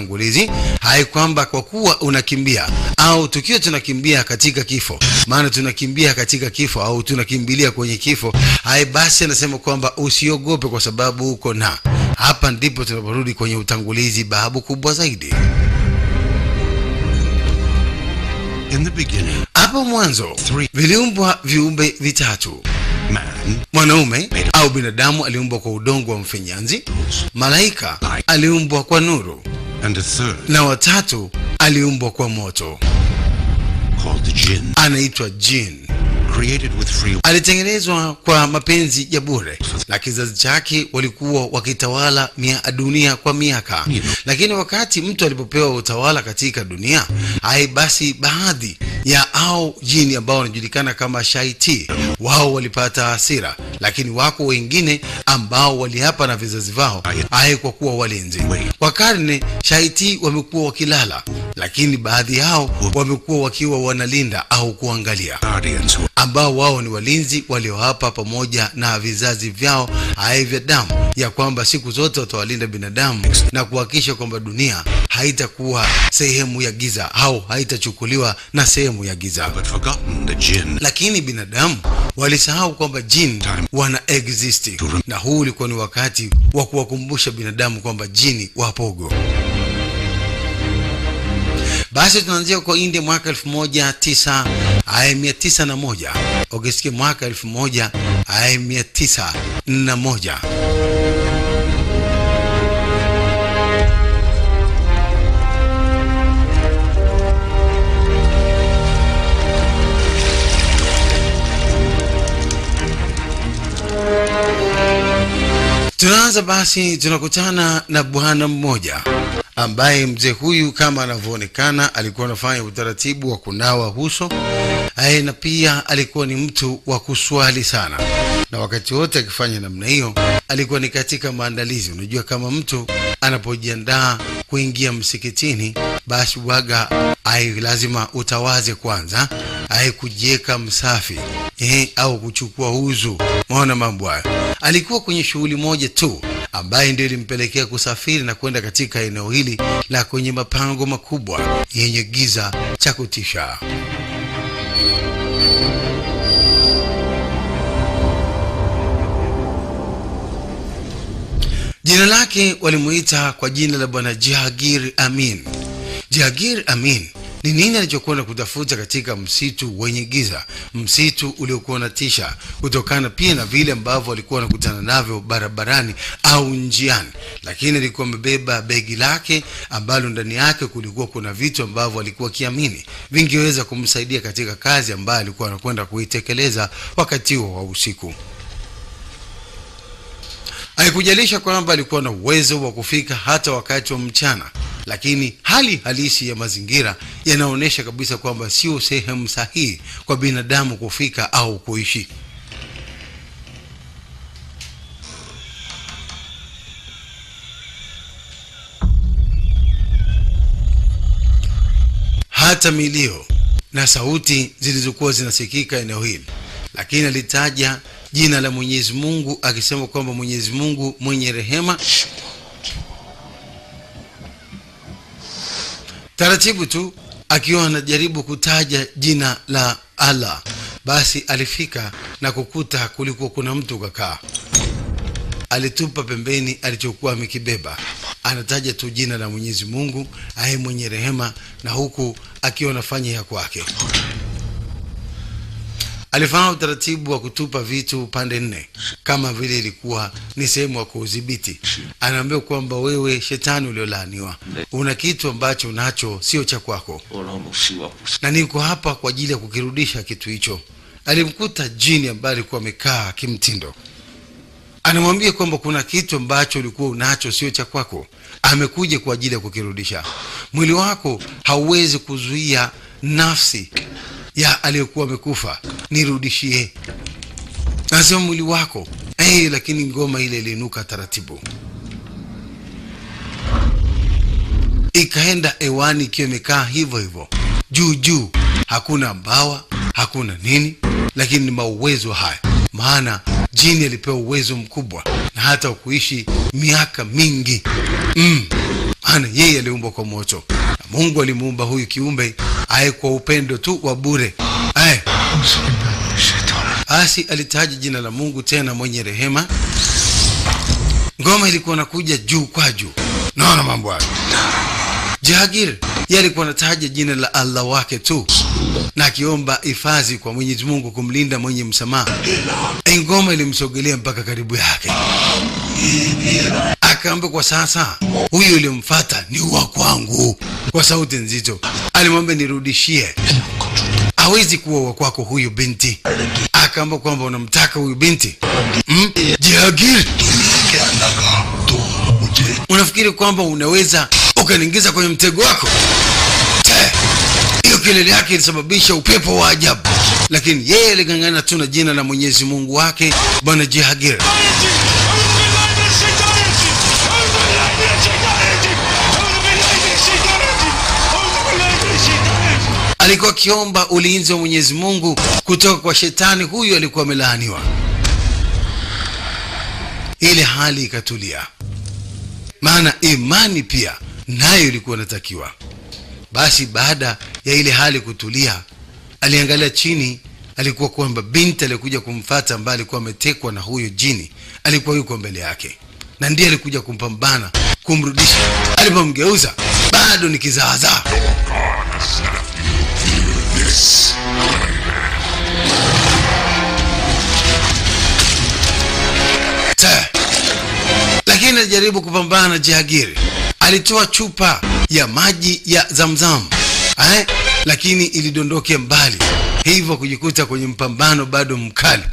utangulizi, hai kwamba kwa kuwa unakimbia au tukiwa tunakimbia katika kifo, maana tunakimbia katika kifo au tunakimbilia kwenye kifo, hai basi anasema kwamba usiogope kwa sababu uko na. Hapa ndipo tunaporudi kwenye utangulizi, babu kubwa zaidi. In the beginning, hapo mwanzo viliumbwa viumbe vitatu. man, Mwanaume au binadamu aliumbwa kwa udongo wa mfinyanzi, malaika aliumbwa kwa nuru, and a third na watatu aliumbwa kwa moto, called the jinn, anaitwa jinn. created with free will. Alitengenezwa kwa mapenzi ya bure, na kizazi chake walikuwa wakitawala dunia kwa miaka. Lakini wakati mtu alipopewa utawala katika dunia, hai basi baadhi ya au jini ambao wanajulikana kama shaiti, wao walipata hasira, lakini wako wengine ambao waliapa na vizazi vao hai kwa kuwa walinzi. Kwa karne shaiti wamekuwa wakilala, lakini baadhi yao wamekuwa wakiwa wanalinda au kuangalia, Guardians who ambao wao ni walinzi walioapa pamoja na vizazi vyao hai vya damu ya kwamba siku zote watawalinda binadamu na kuhakikisha kwamba dunia haitakuwa sehemu ya giza au haitachukuliwa na sehemu ya giza. but forgotten the jinn. Lakini binadamu walisahau kwamba jini wana exist, na huu ulikuwa ni wakati wa kuwakumbusha binadamu kwamba jini wapogo. Basi tunaanzia kwa India mwaka 1901. Ukisikia mwaka 1901. Tunaanza basi, tunakutana na bwana mmoja ambaye mzee huyu kama anavyoonekana alikuwa anafanya utaratibu wa kunawa uso, na pia alikuwa ni mtu wa kuswali sana, na wakati wote akifanya namna hiyo alikuwa ni katika maandalizi. Unajua kama mtu anapojiandaa kuingia msikitini, basi waga lazima utawaze kwanza kujieka msafi au kuchukua uzu. Maona mambo hayo. Alikuwa kwenye shughuli moja tu ambaye ndio ilimpelekea kusafiri na kwenda katika eneo hili la kwenye mapango makubwa yenye giza cha kutisha. Jina lake walimuita kwa jina la bwana Jahangir Amin. Jahangir Amin ni nini alichokwenda kutafuta katika msitu wenye giza, msitu uliokuwa unatisha, kutokana pia na vile ambavyo alikuwa anakutana navyo barabarani au njiani. Lakini alikuwa amebeba begi lake ambalo ndani yake kulikuwa kuna vitu ambavyo alikuwa kiamini vingeweza kumsaidia katika kazi ambayo alikuwa anakwenda kuitekeleza wakati huo wa usiku. Haikujalisha kwamba alikuwa na uwezo wa kufika hata wakati wa mchana, lakini hali halisi ya mazingira yanaonyesha kabisa kwamba sio sehemu sahihi kwa binadamu kufika au kuishi. Hata milio na sauti zilizokuwa zinasikika eneo hili, lakini alitaja jina la Mwenyezi Mungu akisema kwamba Mwenyezi Mungu mwenye rehema. Taratibu tu akiwa anajaribu kutaja jina la Allah, basi alifika na kukuta kulikuwa kuna mtu kakaa. Alitupa pembeni alichokuwa amekibeba, anataja tu jina la Mwenyezi Mungu mwenye rehema, na huku akiwa anafanya ya kwake. Alifanya utaratibu wa kutupa vitu pande nne kama vile ilikuwa ni sehemu ya kudhibiti. Anaambia kwamba wewe shetani uliolaaniwa, una kitu ambacho unacho sio cha kwako, na niko hapa kwa ajili ya kukirudisha kitu hicho. Alimkuta jini ambaye alikuwa amekaa kimtindo. Anamwambia kwamba kuna kitu ambacho ulikuwa unacho sio cha kwako, amekuja kwa ajili ya kukirudisha. Mwili wako hauwezi kuzuia nafsi ya aliyokuwa amekufa, nirudishie. Nasema mwili wako. Lakini ngoma ile iliinuka taratibu, ikaenda hewani ikiwa imekaa hivyo hivyo juu juu, hakuna mbawa, hakuna nini, lakini ni mauwezo haya. Maana jini alipewa uwezo mkubwa na hata kuishi miaka mingi. maana yeye aliumbwa kwa moto, na Mungu alimuumba huyu kiumbe aye kwa upendo tu wa bure. Basi alitaja jina la Mungu tena mwenye rehema. Ngoma ilikuwa nakuja juu kwa juu. Naona mambo hayo. Jahangir yeye alikuwa anataja jina la Allah wake tu, na akiomba hifadhi kwa Mwenyezi Mungu kumlinda mwenye msamaha. Ngoma ilimsogelea mpaka karibu yake. Akaamba, kwa sasa huyu ulimfuata ni wa kwangu. Kwa sauti nzito alimwambia, nirudishie. Hawezi kuwa wa kwako huyu binti. Akaamba kwamba unamtaka huyu binti. Jahangir, unafikiri kwamba unaweza ukaniingiza kwenye mtego wako? Hiyo kelele yake ilisababisha upepo wa ajabu, lakini yeye aligangana tu na jina la Mwenyezi Mungu wake, Bwana Jahangir. Alikuwa kiomba ulinzi wa Mwenyezi Mungu kutoka kwa shetani huyu alikuwa amelaaniwa. Ile hali ikatulia, maana imani pia nayo ilikuwa inatakiwa. Basi baada ya ile hali kutulia, aliangalia chini. Alikuwa kwamba binti alikuja kumfuata ambaye alikuwa ametekwa na huyo jini alikuwa yuko mbele yake, na ndiye alikuja kumpambana kumrudisha. Alipomgeuza bado ni kizaazaa. Lakini alijaribu kupambana na Jahangir. Alitoa chupa ya maji ya Zamzam, lakini ilidondokea mbali, hivyo kujikuta kwenye mpambano bado mkali.